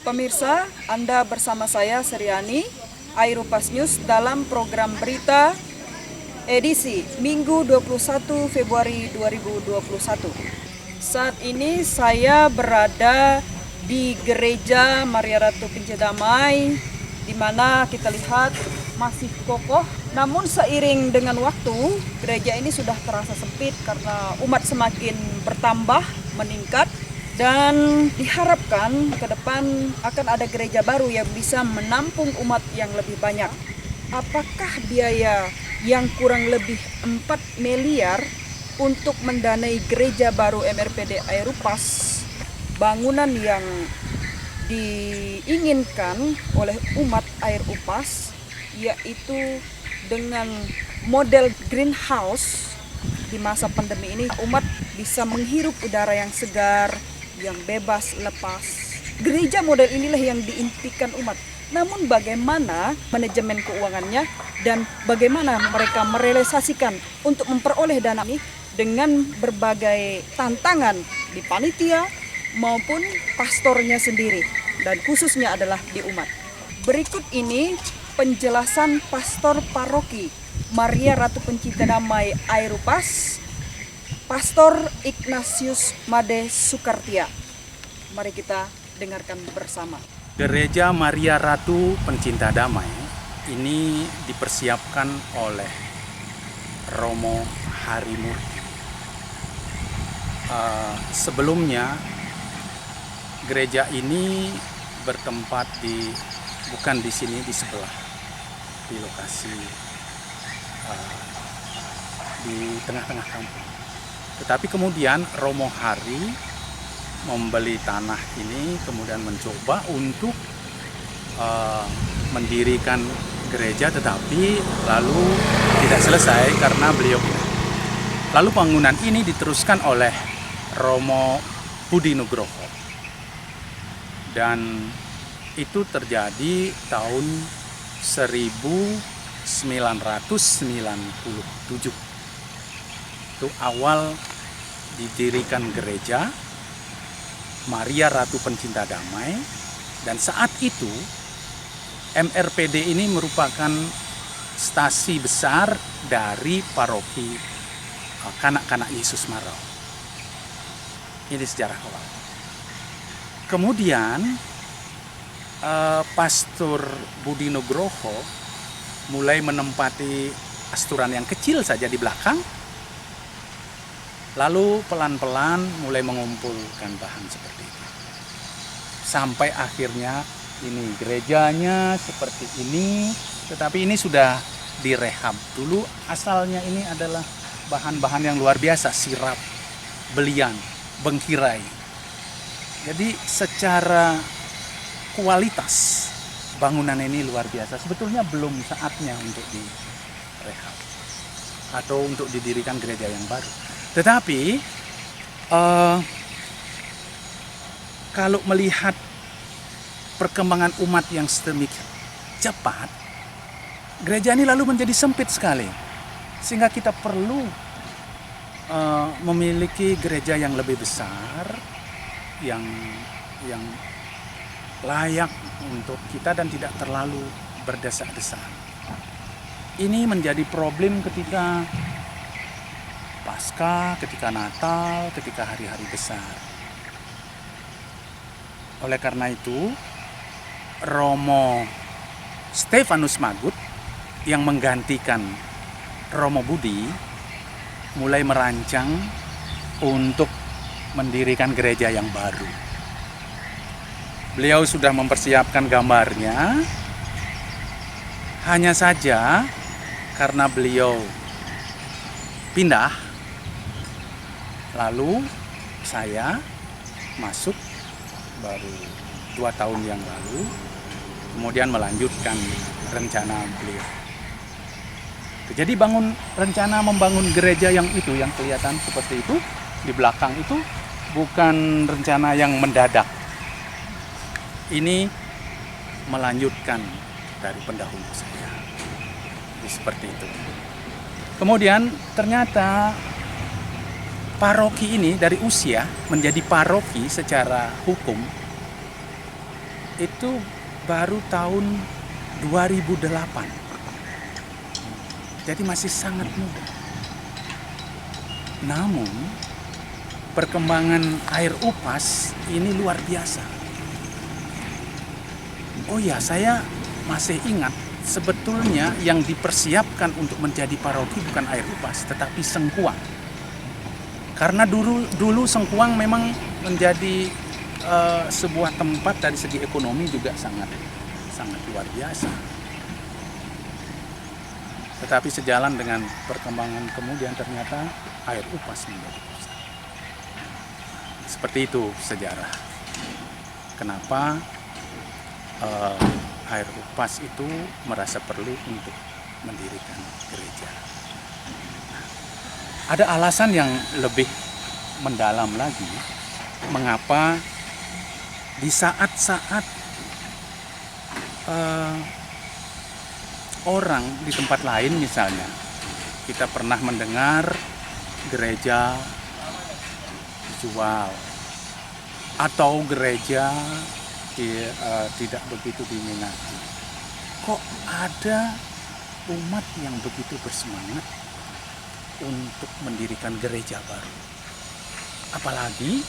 Pemirsa, Anda bersama saya Seriani, Airupas News dalam program berita edisi Minggu 21 Februari 2021. Saat ini saya berada di Gereja Maria Ratu Pencinta Damai, di mana kita lihat masih kokoh. Namun seiring dengan waktu, gereja ini sudah terasa sempit karena umat semakin bertambah, meningkat. Dan diharapkan ke depan akan ada gereja baru yang bisa menampung umat yang lebih banyak. Apakah biaya yang kurang lebih 4 miliar untuk mendanai gereja baru MRPD Airupas, bangunan yang diinginkan oleh umat Airupas, yaitu dengan model greenhouse? Di masa pandemi ini umat bisa menghirup udara yang segar, yang bebas, lepas. Gereja model inilah yang diimpikan umat. Namun bagaimana manajemen keuangannya dan bagaimana mereka merealisasikan untuk memperoleh dana ini dengan berbagai tantangan di panitia maupun pastornya sendiri, dan khususnya adalah di umat. Berikut ini penjelasan Pastor Paroki Maria Ratu Pencinta Damai Airupas, Pastor Ignatius Made Sukartia. Mari kita dengarkan bersama. Gereja Maria Ratu Pencinta Damai ini dipersiapkan oleh Romo Harimurti. Sebelumnya gereja ini bertempat bukan di sini, di sebelah, di lokasi di tengah-tengah kampung. Tetapi kemudian Romo Hari membeli tanah ini, kemudian mencoba untuk mendirikan gereja, tetapi lalu tidak selesai karena beliau pindah. Lalu bangunan ini diteruskan oleh Romo Budi Nugroho, dan itu terjadi tahun 1997. Itu awal didirikan gereja Maria Ratu Pencinta Damai, dan saat itu MRPD ini merupakan stasi besar dari paroki Kanak-Kanak Yesus Marau. Ini sejarah awal. Kemudian Pastor Budi Nugroho mulai menempati asturan yang kecil saja di belakang. Lalu pelan-pelan mulai mengumpulkan bahan seperti itu. Sampai akhirnya ini gerejanya seperti ini, tetapi ini sudah direhab. Dulu asalnya ini adalah bahan-bahan yang luar biasa, sirap, belian, bengkirai. Jadi secara kualitas bangunan ini luar biasa. Sebetulnya belum saatnya untuk direhab atau untuk didirikan gereja yang baru. Tetapi kalau melihat perkembangan umat yang sedemikian cepat, gereja ini lalu menjadi sempit sekali, sehingga kita perlu memiliki gereja yang lebih besar, yang layak untuk kita dan tidak terlalu berdesak-desak. Ini menjadi problem ketika Paskah, ketika Natal, ketika hari-hari besar. Oleh karena itu, Romo Stefanus Magut yang menggantikan Romo Budi mulai merancang untuk mendirikan gereja yang baru. Beliau sudah mempersiapkan gambarnya, hanya saja karena beliau pindah, lalu saya masuk baru 2 tahun yang lalu, kemudian melanjutkan rencana beliau. Jadi rencana membangun gereja yang kelihatan seperti itu di belakang itu bukan rencana yang mendadak. Ini melanjutkan dari pendahulu saya. Seperti itu. Kemudian ternyata paroki ini dari usia menjadi paroki secara hukum itu baru tahun 2008. Jadi masih sangat muda. Namun perkembangan air upas ini luar biasa. Oh ya, saya masih ingat sebetulnya yang dipersiapkan untuk menjadi paroki bukan air upas, tetapi Sengkuang. Karena dulu Sengkuang memang menjadi sebuah tempat dari segi ekonomi juga sangat luar biasa. Tetapi sejalan dengan perkembangan kemudian ternyata air upas menjadi pusat. Seperti itu sejarah. Kenapa air upas itu merasa perlu untuk mendirikan gereja. Ada alasan yang lebih mendalam lagi mengapa di saat-saat orang di tempat lain misalnya kita pernah mendengar gereja dijual atau gereja tidak begitu diminati. Kok ada umat yang begitu bersemangat untuk mendirikan gereja baru? Apalagi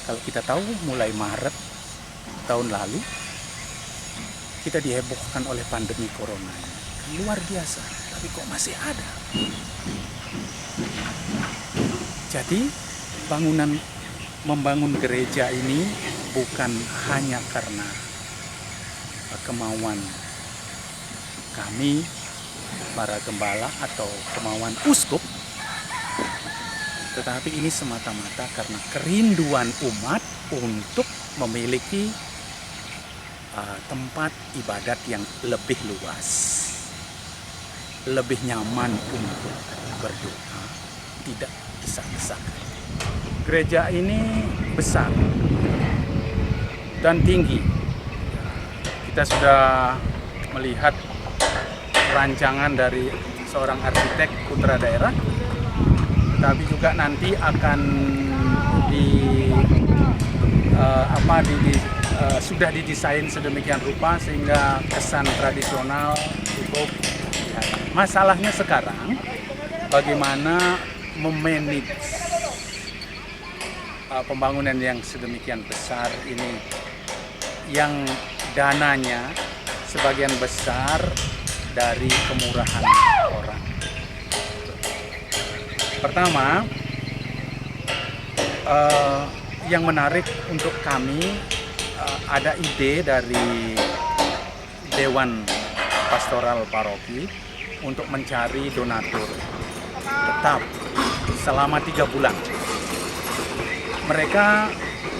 kalau kita tahu mulai Maret tahun lalu kita dihebohkan oleh pandemi corona. Luar biasa, tapi kok masih ada. Jadi membangun gereja ini bukan hanya karena kemauan kami para gembala atau kemauan uskup, tetapi ini semata-mata karena kerinduan umat untuk memiliki tempat ibadat yang lebih luas, lebih nyaman untuk berdoa, tidak desak-desakan. Gereja ini besar dan tinggi. Kita sudah melihat rancangan dari seorang arsitek putra daerah, tapi juga nanti akan sudah didesain sedemikian rupa sehingga kesan tradisional cukup. Masalahnya sekarang bagaimana memanage pembangunan yang sedemikian besar ini, yang dananya sebagian besar dari kemurahan orang. Pertama, yang menarik untuk kami ada ide dari Dewan Pastoral Paroki untuk mencari donatur tetap selama 3 bulan. Mereka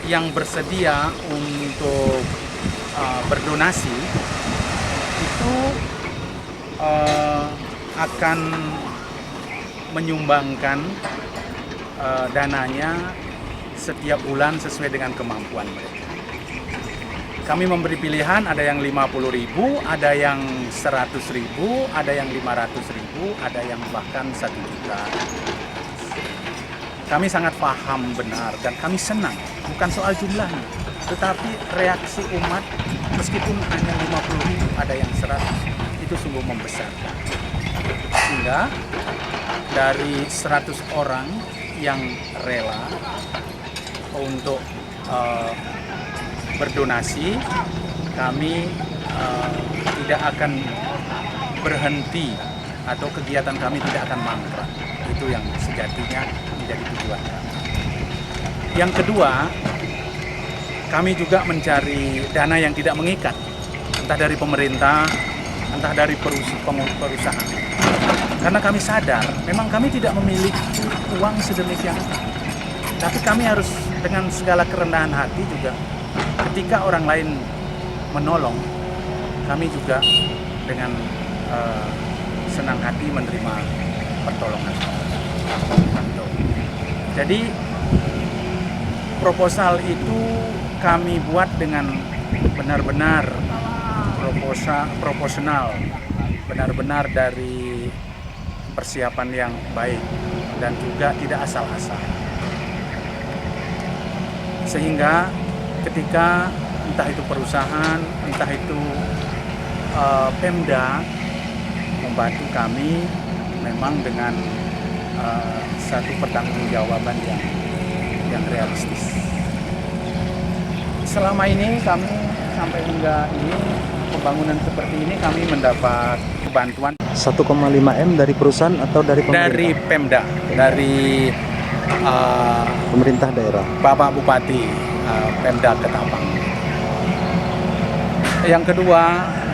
yang bersedia untuk berdonasi itu akan menyumbangkan dananya setiap bulan sesuai dengan kemampuan mereka. Kami memberi pilihan, ada yang 50.000, ada yang 100.000, ada yang 500.000, ada yang bahkan 1 juta. Kami sangat paham benar dan kami senang, bukan soal jumlahnya, tetapi reaksi umat meskipun hanya 50.000, ada yang 100, itu sungguh membesarkan. Sehingga dari 100 orang yang rela untuk berdonasi, kami tidak akan berhenti atau kegiatan kami tidak akan mangkrak. Itu yang sejatinya menjadi tujuan kami. Yang kedua, kami juga mencari dana yang tidak mengikat, entah dari pemerintah, entah dari perusahaan. Karena kami sadar, memang kami tidak memiliki uang sedemikian, tapi kami harus dengan segala kerendahan hati juga. Ketika orang lain menolong, kami juga dengan senang hati menerima pertolongan. Jadi proposal itu kami buat dengan benar-benar proporsional, benar-benar dari persiapan yang baik dan juga tidak asal-asal. Sehingga ketika entah itu perusahaan, entah itu Pemda membantu kami memang dengan satu pertanggungjawaban yang realistis. Selama ini kami sampai hingga ini pembangunan seperti ini kami mendapat bantuan 1,5 M dari perusahaan atau dari pemerintah? dari Pemda, dari pemerintah daerah. Bapak Bupati Pemda Ketapang. Yang kedua,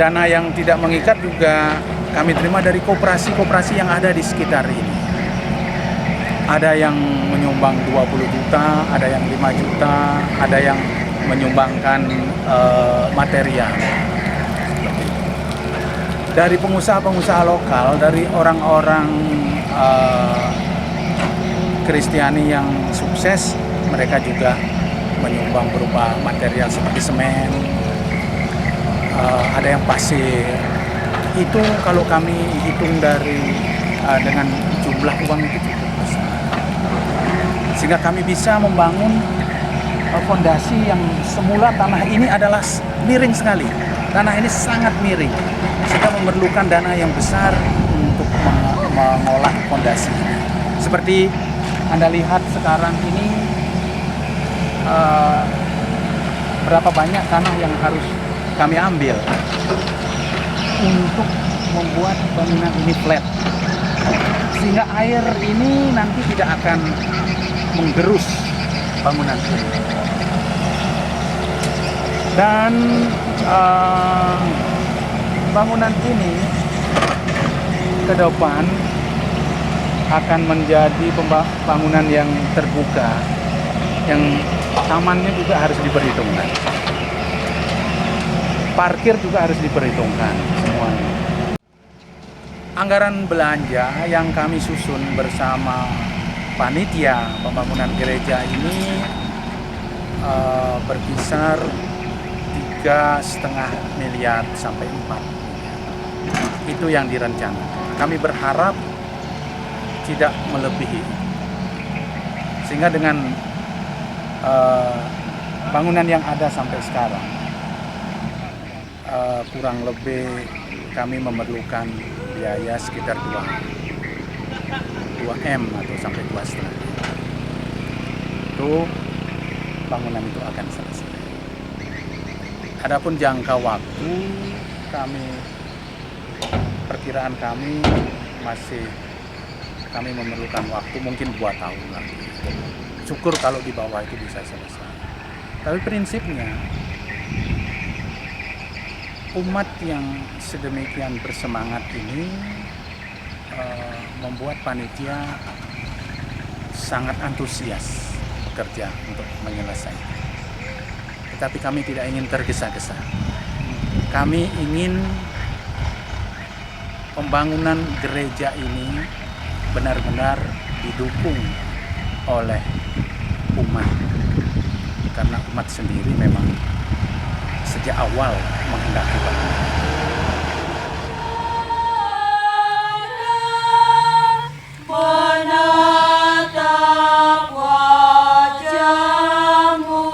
dana yang tidak mengikat juga kami terima dari koperasi-koperasi yang ada di sekitar ini. Ada yang menyumbang 20 juta, ada yang 5 juta, ada yang menyumbangkan material. Dari pengusaha-pengusaha lokal, dari orang-orang Kristiani yang sukses, mereka juga menyumbang berupa material seperti semen, ada yang pasir. Itu kalau kami hitung dengan jumlah uang itu cukup besar, sehingga kami bisa membangun fondasi yang semula tanah ini adalah miring sekali. Tanah ini sangat miring, sehingga memerlukan dana yang besar untuk mengolah fondasi. Seperti Anda lihat sekarang ini, berapa banyak tanah yang harus kami ambil untuk membuat bangunan ini flat, sehingga air ini nanti tidak akan menggerus bangunan ini. Dan bangunan ini ke depan akan menjadi bangunan yang terbuka, yang tamannya juga harus diperhitungkan, parkir juga harus diperhitungkan semuanya. Anggaran belanja yang kami susun bersama panitia pembangunan gereja ini berkisar 3,5 miliar sampai 4 miliar. Itu yang direncanakan. Kami berharap tidak melebihi. Sehingga dengan bangunan yang ada sampai sekarang, kurang lebih kami memerlukan biaya sekitar 2 M atau sampai 2,5. Itu bangunan itu akan selesai. Adapun jangka waktu, perkiraan kami kami memerlukan waktu mungkin 2 tahun lagi. Syukur kalau di bawah itu bisa selesai. Tapi prinsipnya, umat yang sedemikian bersemangat ini membuat panitia sangat antusias bekerja untuk menyelesaikan. Tetapi kami tidak ingin tergesa-gesa. Kami ingin pembangunan gereja ini benar-benar didukung oleh umat. Karena umat sendiri memang sejak awal menghendaki bangunan. Menatap wajah-Mu,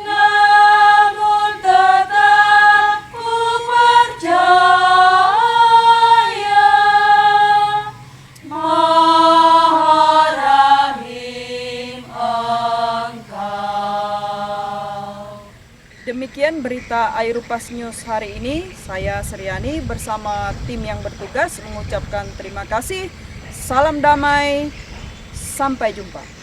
namun tetap ku percaya Maha Rahim Engkau. Demikian berita Airupas News hari ini. Saya Seriani bersama tim yang bertugas mengucapkan terima kasih. Salam damai, sampai jumpa.